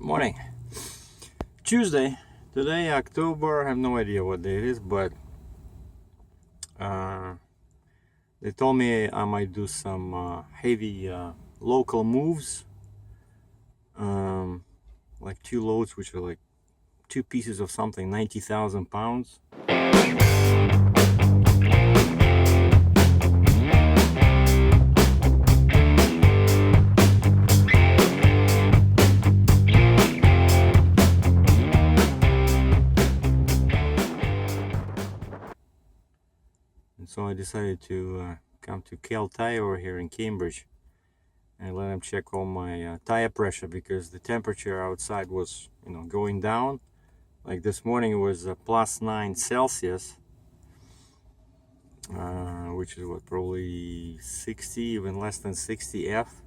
Morning. Tuesday. Today, October. I have no idea what day it is, but they told me I might do some heavy local moves, like 2 loads, which are like 2 pieces of something, 90,000 pounds. And so I decided to come to Cal Tire over here in Cambridge and let them check all my tire pressure, because the temperature outside was, going down. Like this morning it was +9 Celsius, which is what, probably 60, even less than 60 F.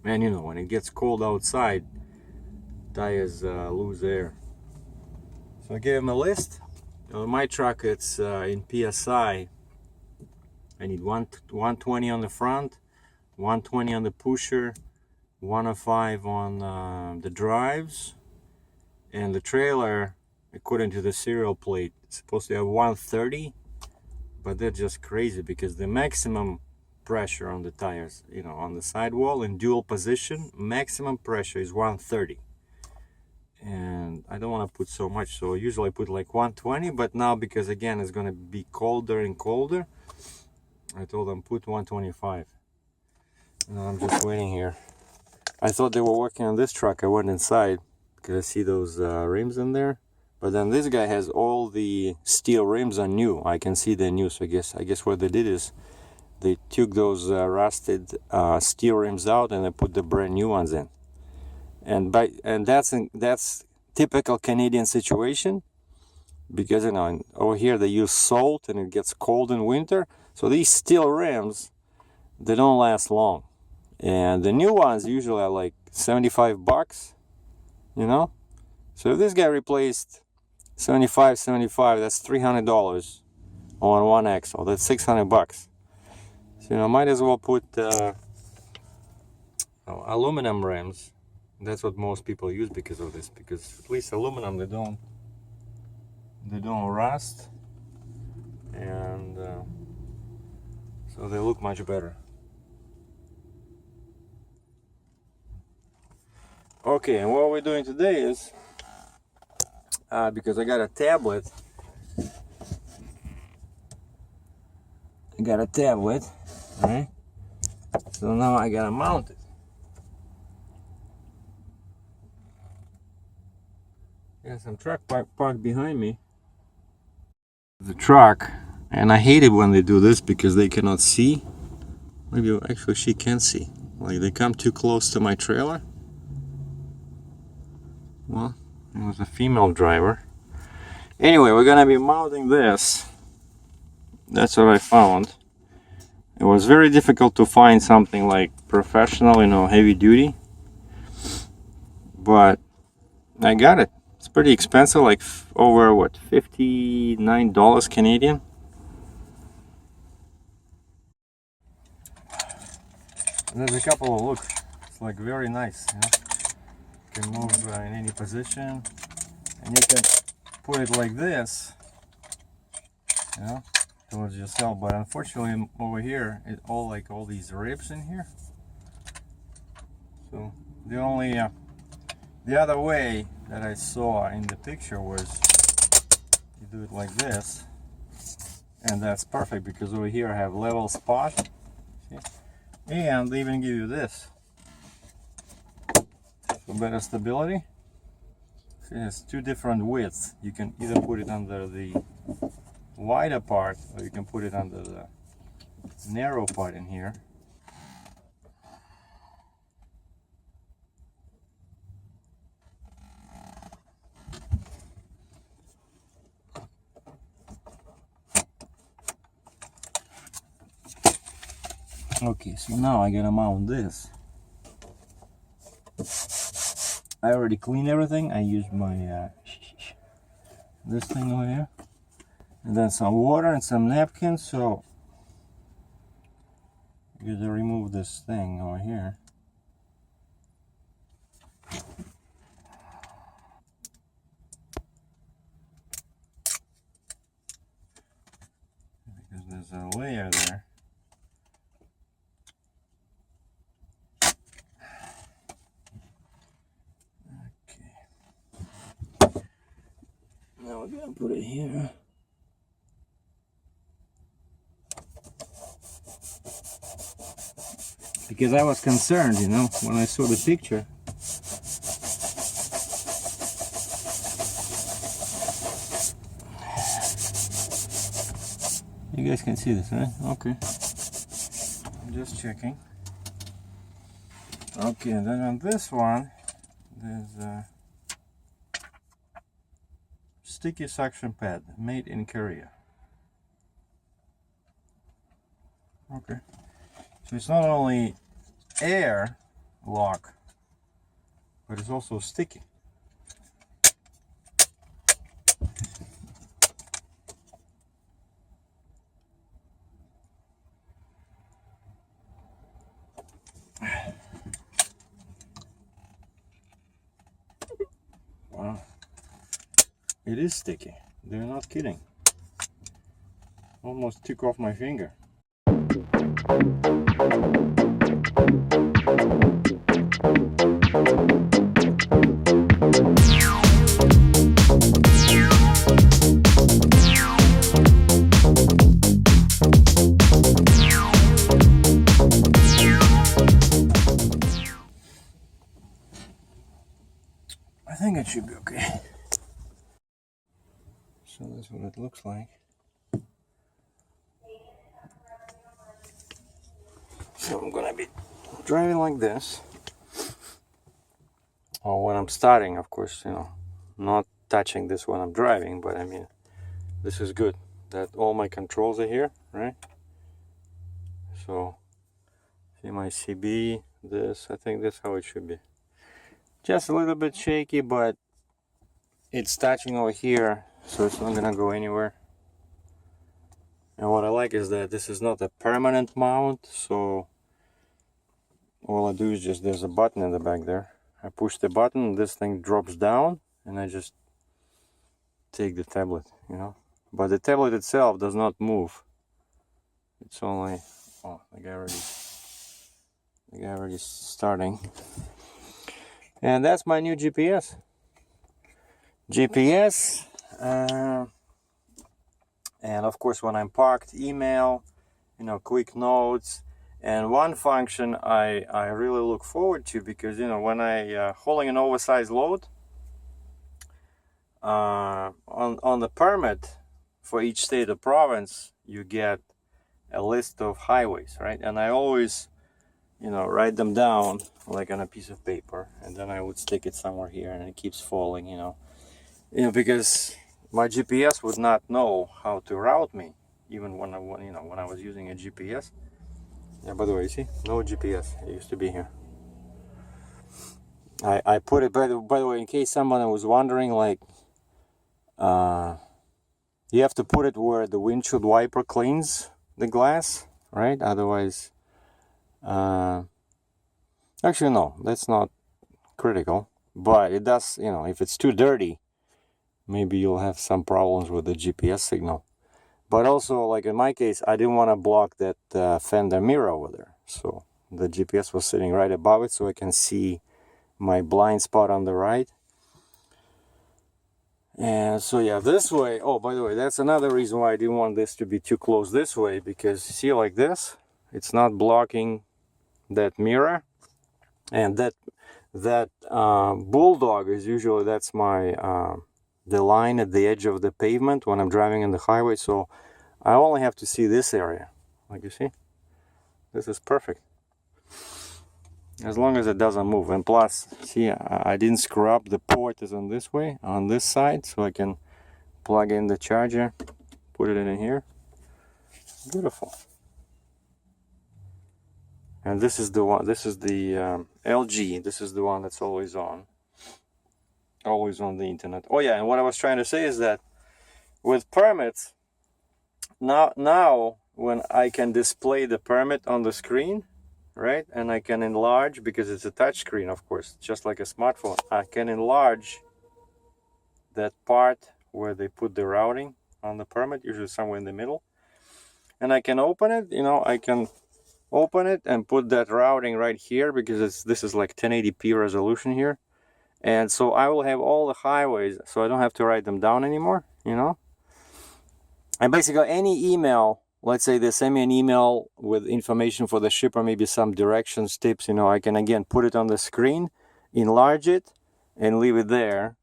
And when it gets cold outside, tires lose air. So I gave him a list. My truck, it's in PSI. I need 120 on the front, 120 on the pusher, 105 on the drives, and the trailer, according to the serial plate, it's supposed to have 130, but they're just crazy because the maximum pressure on the tires, on the sidewall in dual position, maximum pressure is 130. And I don't want to put so much, so usually I put like 120, but now, because again it's going to be colder and colder, I told them put 125. And I'm just waiting here. I thought they were working on this truck. I went inside because I see those rims in there, but then this guy has all the steel rims are new. I can see they're new. So I guess what they did is they took those rusted steel rims out and they put the brand new ones in. And that's typical Canadian situation, because over here they use salt and it gets cold in winter. So these steel rims, they don't last long, and the new ones usually are like $75. So if this guy replaced 75, that's $300 on one axle. That's $600. So might as well put aluminum rims. That's what most people use because of this, because at least aluminum, they don't rust, and so they look much better. Okay, and what we're doing today is, because I got a tablet, right? So now I gotta mount it. Got some truck parked behind me. The truck, and I hate it when they do this because they cannot see. Maybe actually she can see. Like they come too close to my trailer. Well, it was a female driver. Anyway, we're gonna be mounting this. That's what I found. It was very difficult to find something like professional, heavy duty. But I got it. It's pretty expensive, like over what, $59 Canadian. And there's a couple of look. It's like very nice. You can move in any position, and you can put it like this, towards yourself. But unfortunately, over here, all these ribs in here. So the other way that I saw in the picture was you do it like this, and that's perfect because over here I have level spot. See? And they even give you this for better stability. See, it has two different widths. You can either put it under the wider part, or you can put it under the narrow part in here. Okay, so now I gotta mount this. I already cleaned everything. I used my this thing over here, and then some water and some napkins. So you gotta remove this thing over here. there's a layer there. Okay. Now we're gonna put it here. Because I was concerned, you know, when I saw the picture. You guys can see this, right? Okay. I'm just checking. Okay, and then on this one, there's a sticky suction pad made in Korea. Okay. So it's not only air lock, but it's also sticky. Wow. It is sticky. They're not kidding. Almost took off my finger. I think it should be okay. So that's what it looks like. So I'm gonna be driving like this. Or when I'm starting, of course, you know, not touching this when I'm driving, but I mean, this is good that all my controls are here, right? So, see my CB, this, I think that's how it should be. Just a little bit shaky, but it's touching over here, so it's not gonna go anywhere. And what I like is that this is not a permanent mount, so all I do is just, there's a button in the back there. I push the button, this thing drops down, and I just take the tablet, you know. But the tablet itself does not move. It's only, oh, the guy already starting. And that's my new GPS. And of course, when I'm parked, email, you know, quick notes. And one function I really look forward to, because, you know, when I hauling an oversized load, on the permit for each state or province, you get a list of highways, right? And I always, you know, write them down like on a piece of paper, and then I would stick it somewhere here, and it keeps falling, you know, because my GPS would not know how to route me, even when I was using a GPS. Yeah, by the way, you see, no GPS. It used to be here. I put it, by the way, in case someone was wondering, like, you have to put it where the windshield wiper cleans the glass, right? Otherwise, actually, no, that's not critical. But it does, you know, if it's too dirty, maybe you'll have some problems with the GPS signal. But also, like in my case, I didn't want to block that fender mirror over there. So the GPS was sitting right above it, so I can see my blind spot on the right. And so yeah, this way, oh, by the way, that's another reason why I didn't want this to be too close this way, because see, like this, it's not blocking that mirror. And that bulldog is usually, that's my the line at the edge of the pavement when I'm driving in the highway. So I only have to see this area, like you see. This is perfect, as long as it doesn't move. And plus, see, I didn't screw up. The port is on this way, on this side, so I can plug in the charger, put it in here. Beautiful. And this is the one, this is the LG, this is the one that's always on the internet. Oh yeah, and what I was trying to say is that with permits, now when I can display the permit on the screen, right, and I can enlarge, because it's a touch screen, of course, just like a smartphone, I can enlarge that part where they put the routing on the permit, usually somewhere in the middle. and I can open it, you know, I can open it and put that routing right here, because this is like 1080p resolution here. And so I will have all the highways, so I don't have to write them down anymore, you know. And basically any email, let's say they send me an email with information for the shipper, maybe some directions, tips, you know, I can again put it on the screen, enlarge it, and leave it there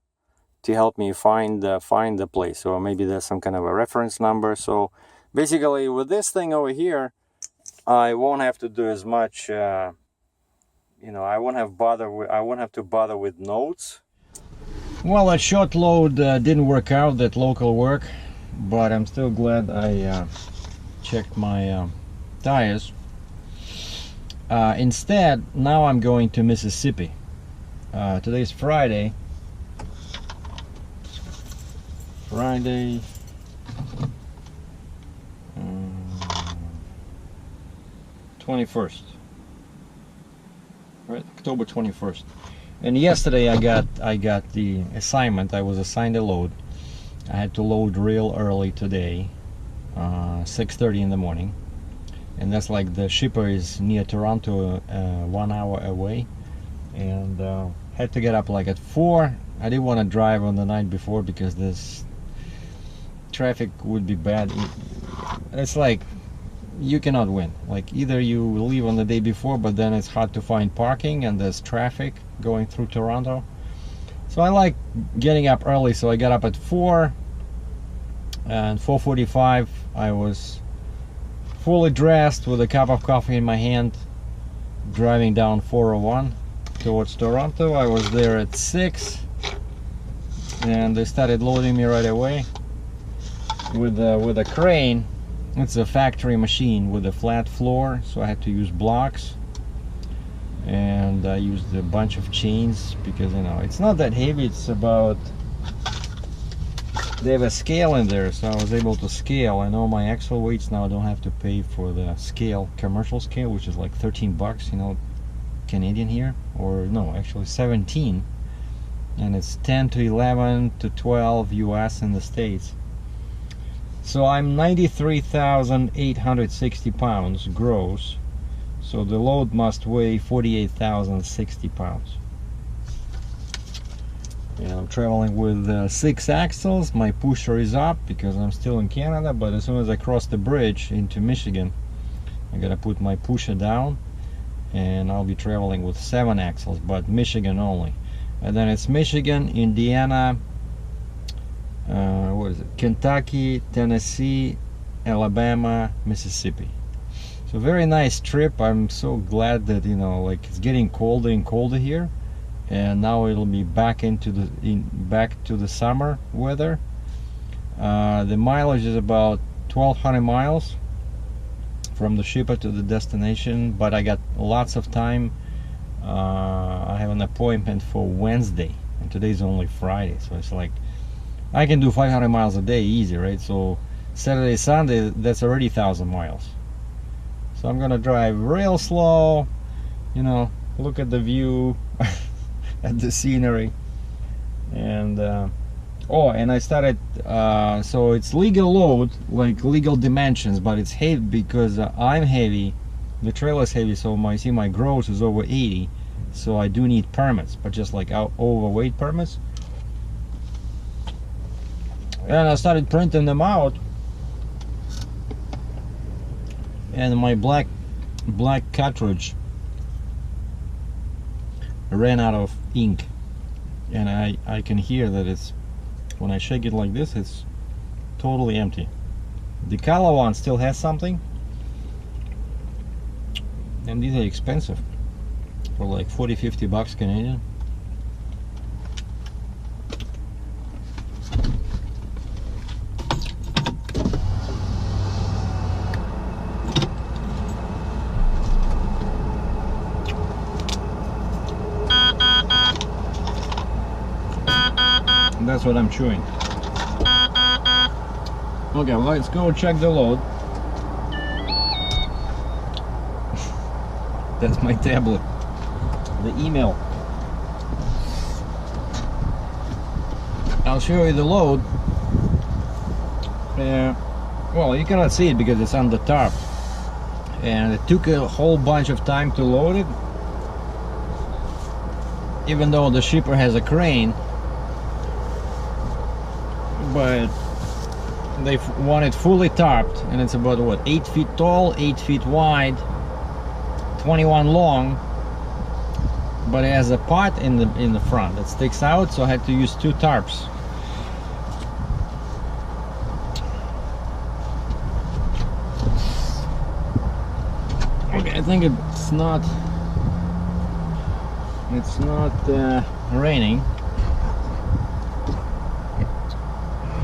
to help me find the place. Or maybe there's some kind of a reference number. So basically with this thing over here, I won't have to do as much, you know, I won't have to bother with notes. Well, that short load didn't work out, that local work, but I'm still glad I checked my tires. Instead, now I'm going to Mississippi. Today's Friday. 21st, right? October 21st. And yesterday I got the assignment. I was assigned a load. I had to load real early today, 6:30 in the morning, and that's like the shipper is near Toronto, 1 hour away, and had to get up like at 4. I didn't want to drive on the night before because this traffic would be bad. It's like you cannot win. Like either you leave on the day before, but then it's hard to find parking and there's traffic going through Toronto. So I like getting up early, so I got up at 4, and 4:45 I was fully dressed with a cup of coffee in my hand, driving down 401 towards Toronto. I was there at 6, and they started loading me right away with a crane. It's a factory machine with a flat floor, so I had to use blocks, and I used a bunch of chains because, you know, it's not that heavy. It's about, they have a scale in there, so I was able to scale. I know my axle weights now. I don't have to pay for the scale, commercial scale, which is like $13, you know, Canadian here, or no, actually 17, and it's 10 to 11 to 12 US in the States. So I'm 93,860 pounds gross, so the load must weigh 48,060 pounds. And I'm traveling with 6 axles. My pusher is up because I'm still in Canada, but as soon as I cross the bridge into Michigan, I gotta put my pusher down, and I'll be traveling with 7 axles, but Michigan only. And then it's Michigan, Indiana, what is it? Kentucky, Tennessee, Alabama, Mississippi. So very nice trip. I'm so glad that, you know, like it's getting colder and colder here, and now it'll be back to the summer weather. The mileage is about 1,200 miles from the shipper to the destination, but I got lots of time. I have an appointment for Wednesday, and today's only Friday, so it's like I can do 500 miles a day easy, right? So Saturday, Sunday, that's already 1,000 miles. So I'm gonna drive real slow, you know, look at the view, at the scenery, and oh, and I started, so it's legal load, like legal dimensions, but it's heavy because I'm heavy, the trailer's heavy, so my gross is over 80, so I do need permits, but just like overweight permits. And I started printing them out, and my black cartridge ran out of ink, and I can hear that it's, when I shake it like this, it's totally empty. The color one still has something, and these are expensive, for like 40-50 bucks Canadian. That's what I'm chewing. Okay, well, let's go check the load. That's my tablet. The email. I'll show you the load. Well, you cannot see it because it's on the top, and it took a whole bunch of time to load it, even though the shipper has a crane. But they want it fully topped, and it's about what, 8 feet tall, 8 feet wide, 21 long, but it has a pot in the front that sticks out, so I had to use 2 tarps. Okay, I think it's not raining.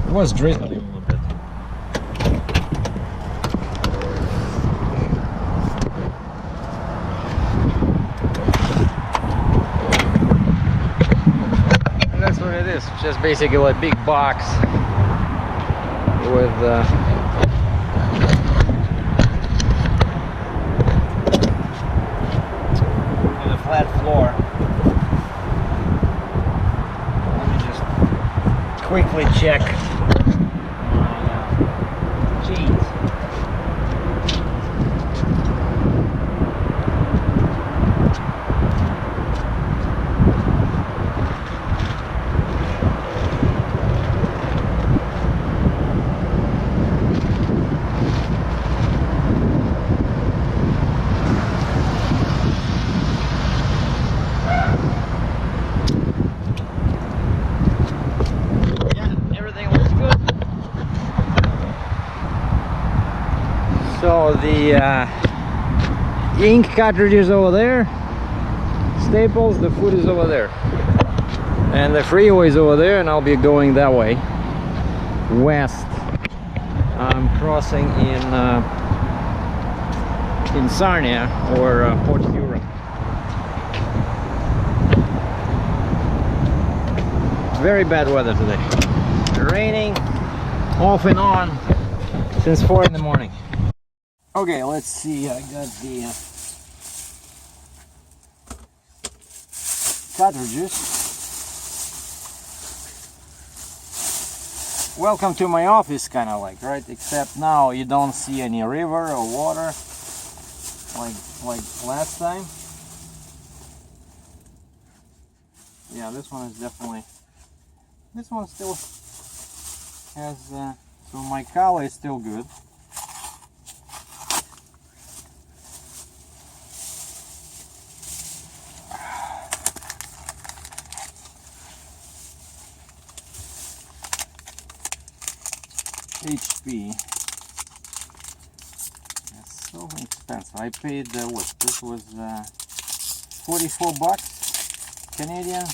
It was drizzling a little bit. And that's what it is. Just basically a big box with a flat floor. Let me just quickly check. So the ink cartridges over there, staples, the food is over there, and the freeway is over there, and I'll be going that way west. I'm crossing in Sarnia or Port Huron. Very bad weather today, raining off and on since 4 in the morning. Okay, let's see, I got the cartridges. Welcome to my office, kind of like, right? Except now you don't see any river or water like last time. Yeah, this one is definitely, this one still has, so my color is still good. HP. That's so expensive. I paid what? This was 44 bucks Canadian.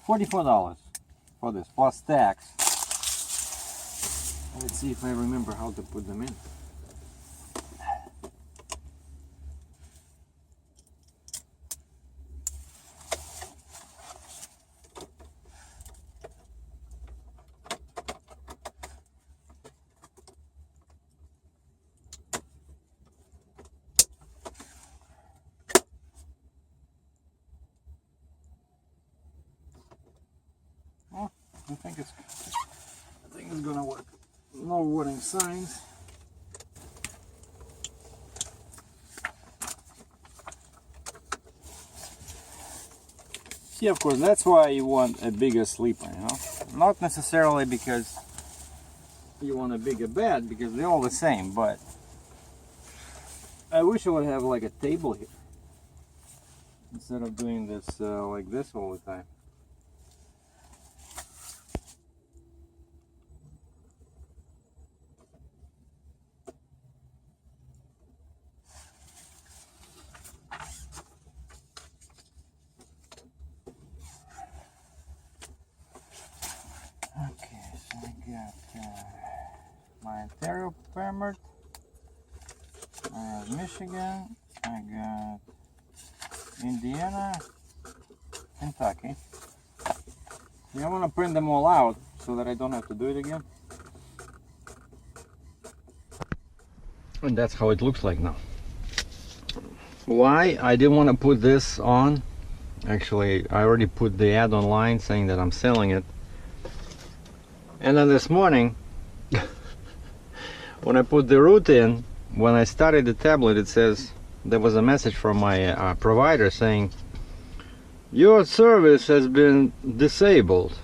44 dollars for this plus tax. Let's see if I remember how to put them in. I think it's gonna work. No warning signs. See, of course, that's why you want a bigger sleeper, you know? Not necessarily because you want a bigger bed, because they're all the same, but I wish I would have like a table here instead of doing this like this all the time. My Ontario permit, I have Michigan, I got Indiana, Kentucky. Yeah, I want to print them all out so that I don't have to do it again. And that's how it looks like now. Why I didn't want to put this on, actually I already put the ad online saying that I'm selling it, And then this morning, when I put the route in, when I started the tablet, it says, there was a message from my provider saying, your service has been disabled.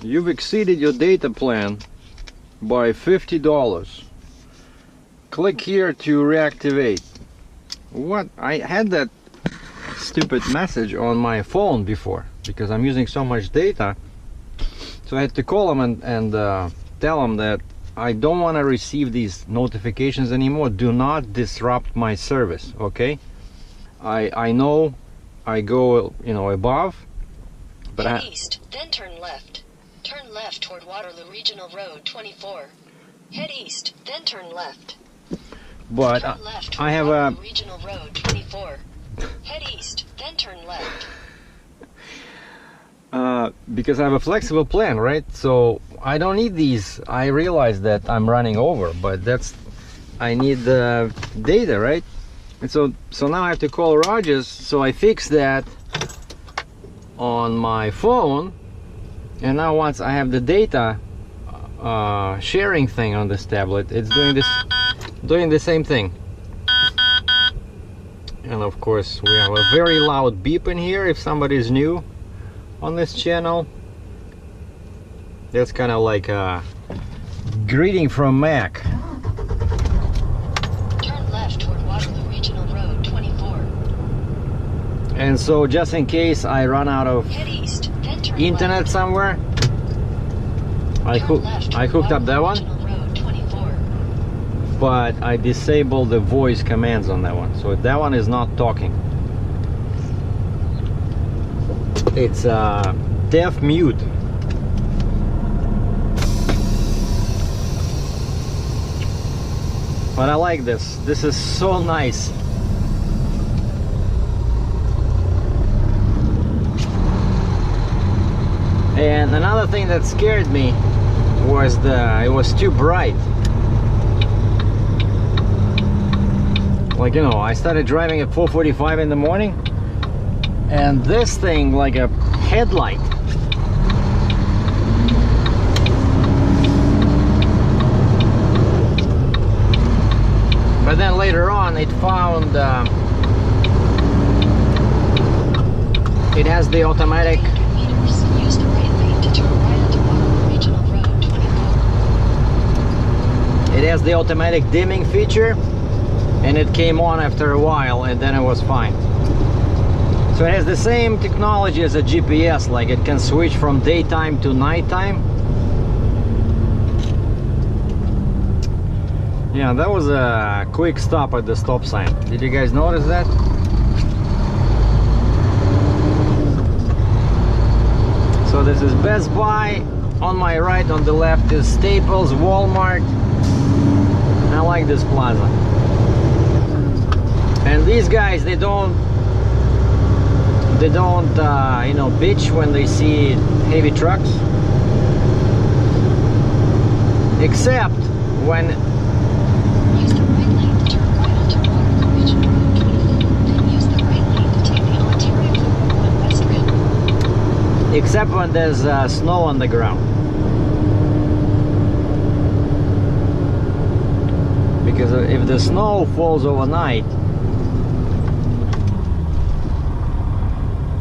You've exceeded your data plan by $50. Click here to reactivate. What? I had that stupid message on my phone before because I'm using so much data. So I had to call them and tell them that I don't want to receive these notifications anymore. Do not disrupt my service, okay? I know I go, you know, above, but Head east, then turn left. Turn left toward Waterloo Regional Road 24. Head east, then turn left. But Turn left I toward have Waterloo Regional Road 24. Head east, then turn left. because I have a flexible plan, right? So I don't need these. I realize that I'm running over, but I need the data, right? And so now I have to call Rogers. So I fixed that on my phone, and now once I have the data sharing thing on this tablet, it's doing the same thing. And of course we have a very loud beep in here if somebody is new on this channel. That's kind of like a greeting from Mac. Turn left toward Waterloo Regional Road 24. And so just in case I run out of Head east, then turn internet left. somewhere, I Turn left toward hooked up that Waterloo one, Regional Road 24. but I disabled the voice commands on that one, so that one is not talking. It's deaf mute. But I like this. This is so nice. And another thing that scared me was it was too bright. Like, you know, I started driving at 4:45 in the morning, and this thing like a headlight. But then later on it found it has the automatic. 300 meters, use the right lane to turn right onto Waterloo Regional Road 24. It has the automatic dimming feature, and it came on after a while, and then it was fine. So it has the same technology as a GPS, like it can switch from daytime to nighttime. Yeah, that was a quick stop at the stop sign. Did you guys notice that? So this is Best Buy. On my right, on the left is Staples, Walmart. I like this plaza. And these guys, they don't you know, bitch when they see heavy trucks. Except when Use the right lane to turn right onto Waterloo Regional Road 24. Then use the right lane to take the Ontario 401 West Rim. except when there's snow on the ground. Because if the snow falls overnight,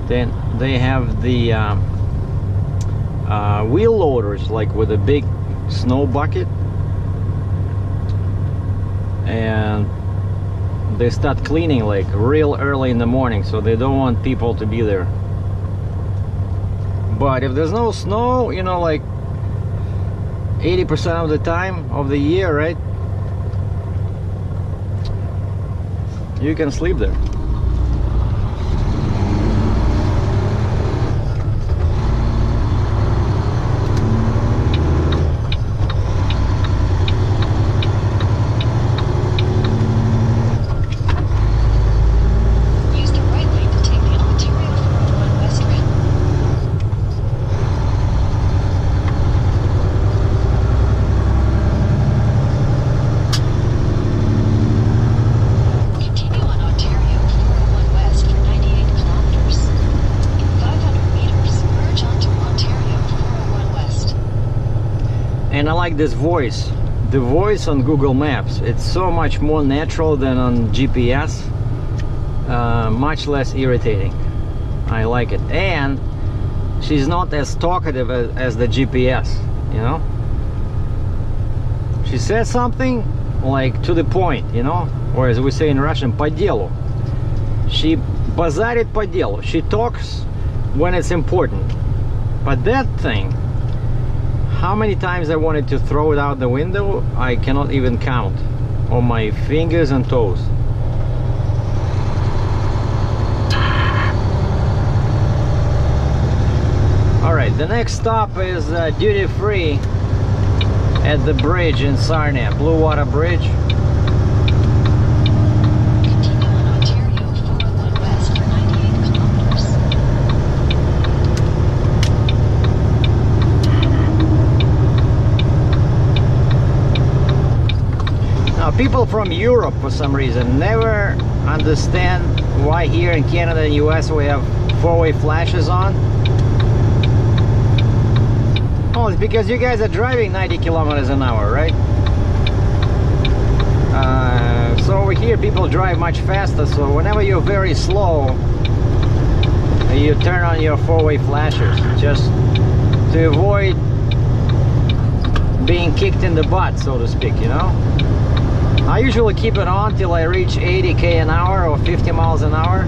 then they have the wheel loaders, like with a big snow bucket, and they start cleaning like real early in the morning, so they don't want people to be there. But if there's no snow, you know, like 80% of the time of the year, right, you can sleep there. Use the right lane to take the Ontario 401 West Rim. Continue on Ontario like this voice. The voice on Google Maps, it's so much more natural than on GPS. Much less irritating. I like it. And she's not as talkative as the GPS, you know. She says something like to the point, you know, or as we say in Russian, по делу. She базарит по делу. She talks when it's important. But that thing, how many times I wanted to throw it out the window, I cannot even count on my fingers and toes. Alright, the next stop is duty-free at the bridge in Sarnia, Blue Water Bridge. Continue on Ontario 401 West for 98 kilometers. Now, people from Europe, for some reason, never understand why here in Canada and US we have four-way flashes on. Oh, it's because you guys are driving 90 kilometers an hour, right? So over here people drive much faster, so whenever you're very slow, you turn on your four-way flashers just to avoid being kicked in the butt, so to speak, you know? I usually keep it on till I reach 80 an hour or 50 miles an hour.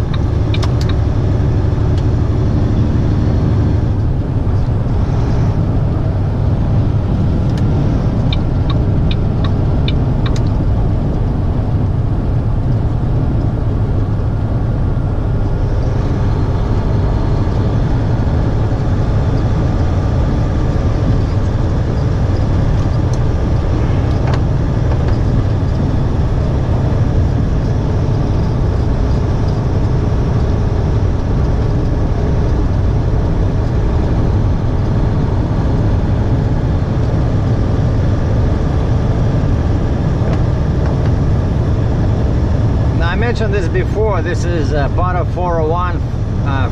I mentioned this before. This is part of 401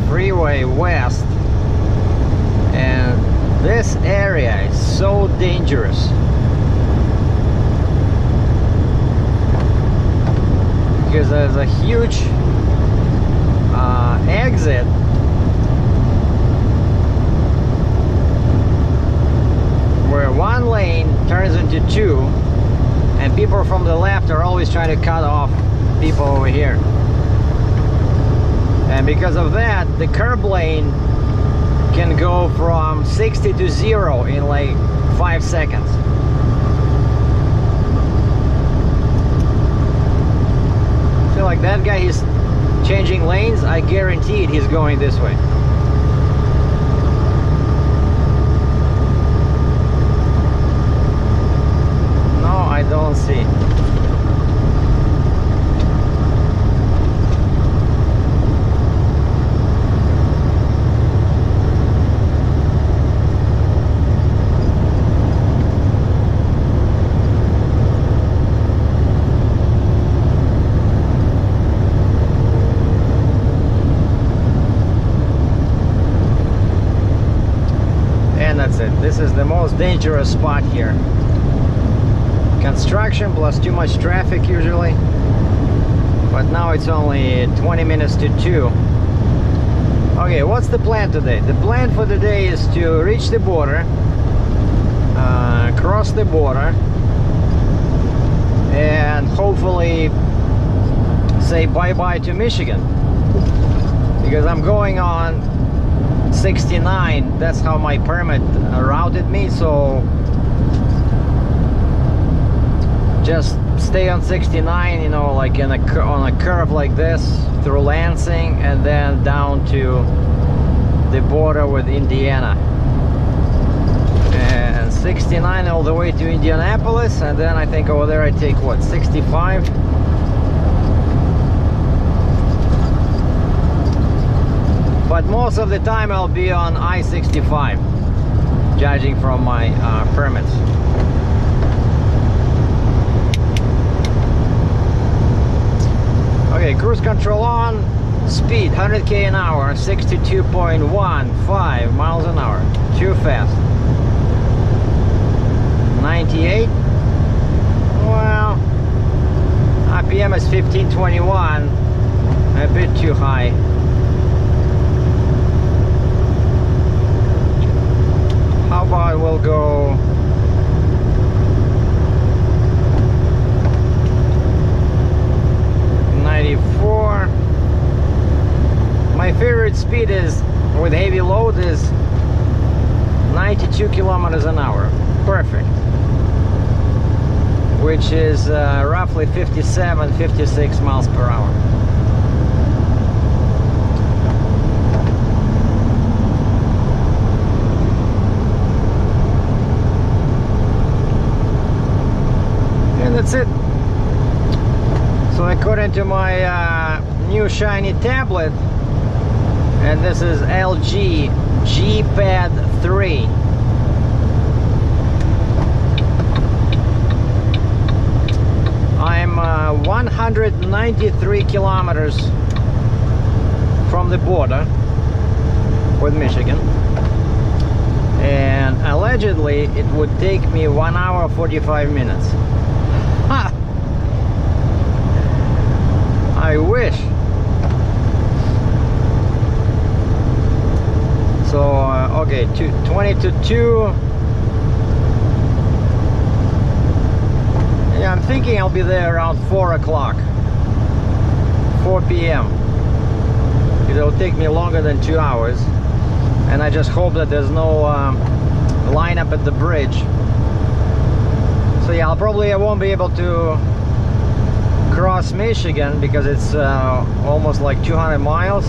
freeway west, and this area is so dangerous because there's a huge exit where one lane turns into two, and people from the left are always trying to cut off people over here. And because of that, the curb lane can go from 60 to 0 in like 5 seconds. So like that guy, he's changing lanes, I guaranteed he's going this way. No, I don't see. This is the most dangerous spot here. Construction plus too much traffic usually. But now it's only 20 minutes to 2. Okay, what's the plan today? The plan for the day is to reach the border, cross the border, and hopefully say bye-bye to Michigan. Because I'm going on 69, that's how my permit routed me, so just stay on 69, you know, like on a curve like this through Lansing and then down to the border with Indiana, and 69 all the way to Indianapolis, and then I think over there I take what, 65. But most of the time I'll be on I-65, judging from my permits. Okay, cruise control on, speed 100 an hour, 62.15 miles an hour, too fast. 98. Well, RPM is 1521, a bit too high. How about we'll go 94. My favorite speed is with heavy load is 92 kilometers an hour. Perfect. Which is roughly 57, 56 miles per hour. And that's it. So according to my new shiny tablet, and this is LG G-Pad 3. I'm 193 kilometers from the border with Michigan, and allegedly it would take me 1 hour 45 minutes. Ha! I wish. So okay, 20 to 2. Yeah, I'm thinking I'll be there around 4 o'clock, 4 p.m. It'll take me longer than 2 hours, and I just hope that there's no lineup at the bridge. So yeah, I won't be able to cross Michigan because it's almost like 200 miles.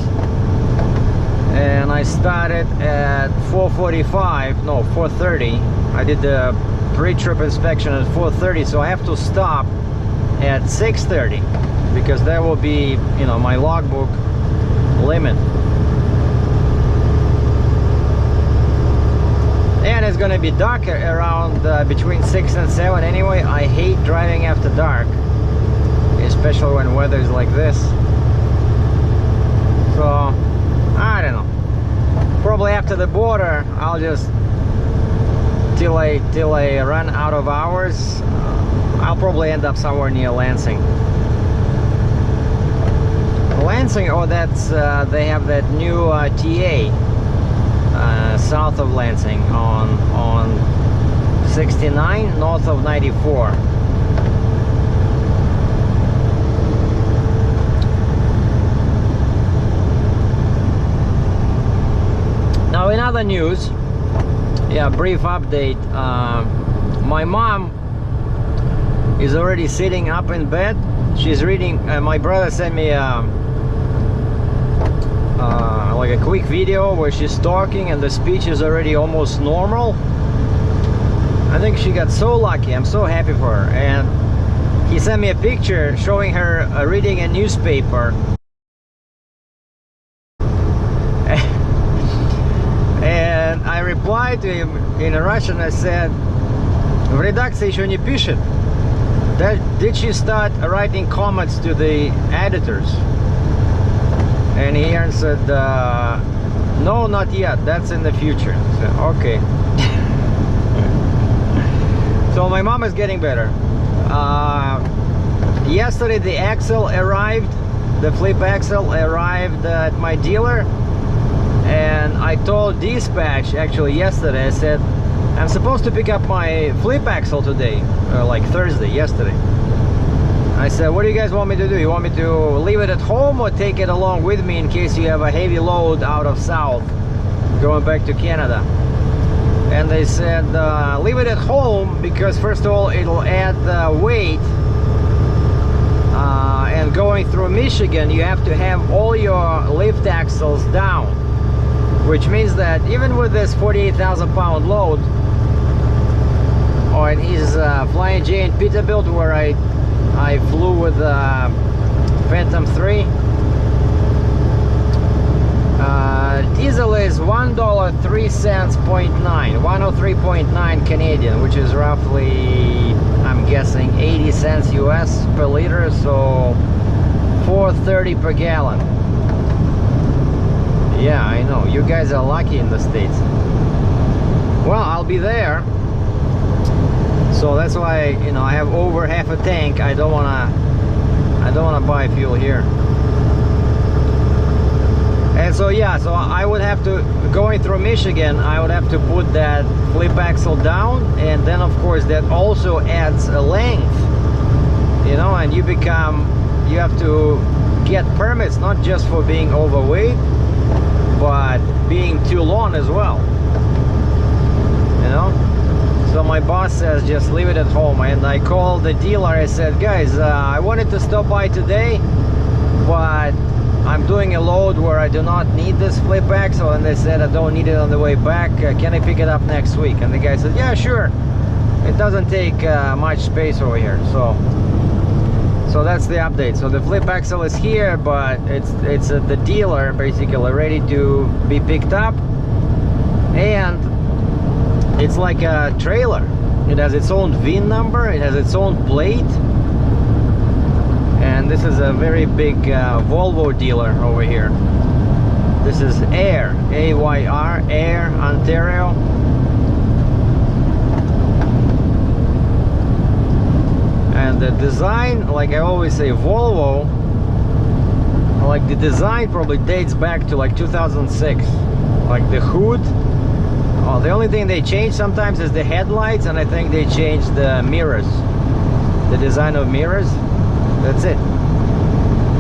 And I started at 4:45, no, 4:30. I did the pre-trip inspection at 4:30, so I have to stop at 6:30 because that will be, you know, my logbook limit. And it's gonna be dark around between 6 and 7 anyway. I hate driving after dark, especially when weather is like this. So I don't know. Probably after the border, I'll just till I run out of hours. I'll probably end up somewhere near Lansing. Lansing, oh, that's they have that new TA south of Lansing on 69 north of 94. Now in other news, yeah, brief update. My mom is already sitting up in bed. She's reading. My brother sent me like a quick video where she's talking and the speech is already almost normal. I think she got so lucky. I'm so happy for her. And he sent me a picture showing her reading a newspaper. And I replied to him in Russian. I said, "В редакции еще не пишет. Did she start writing comments to the editors?" And he answered, "No, not yet. That's in the future." I said, okay. So my mom is getting better. Yesterday the axle arrived, the flip axle arrived at my dealer. And I told dispatch actually yesterday, I said, I'm supposed to pick up my flip axle today, like Thursday, yesterday. I said, what do you guys want me to do? You want me to leave it at home or take it along with me in case you have a heavy load out of south going back to Canada? And they said, leave it at home because first of all, it'll add weight. And going through Michigan, you have to have all your lift axles down. Which means that even with this 48,000 pound load on his Flying J in Peterbilt, where I flew with Phantom 3, diesel is $1.03.9, 103.9 Canadian, which is roughly, I'm guessing, 80 cents US per liter, so $4.30 per gallon. Yeah, I know. You guys are lucky in the States. Well, I'll be there So that's why, you know, I have over half a tank. I don't wanna buy fuel here. And so yeah, so I would have to, going through Michigan, I would have to put that flip axle down, and then of course that also adds a length, you know, and you have to get permits not just for being overweight, but being too long as well, you know. So my boss says just leave it at home, and I called the dealer. I said, guys, I wanted to stop by today, but I'm doing a load where I do not need this flip axle, and they said I don't need it on the way back. Can I pick it up next week? And the guy said, yeah, sure. It doesn't take much space over here. So that's the update. So the flip axle is here, but it's at the dealer basically ready to be picked up, and it's like a trailer. It has its own VIN number, it has its own plate, and this is a very big Volvo dealer over here. This is Air, A-Y-R, Air, Ontario. And the design, like I always say, Volvo, like the design probably dates back to like 2006. Like the hood, oh, the only thing they change sometimes is the headlights, and I think they changed the mirrors, the design of mirrors. That's it.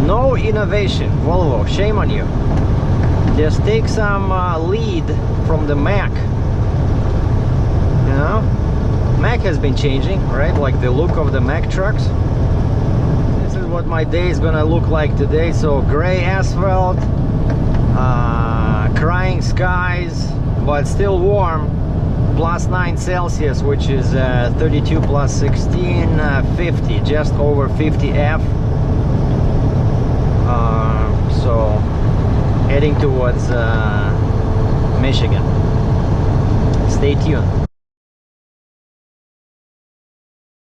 No innovation, Volvo, shame on you. Just take some lead from the Mac. You know, Mac has been changing, right? Like the look of the Mac trucks. This is what my day is gonna look like today. So gray asphalt, crying skies, but still warm. +9 Celsius, which is 32 plus 16, 50, just over 50 F. So heading towards Michigan. Stay tuned.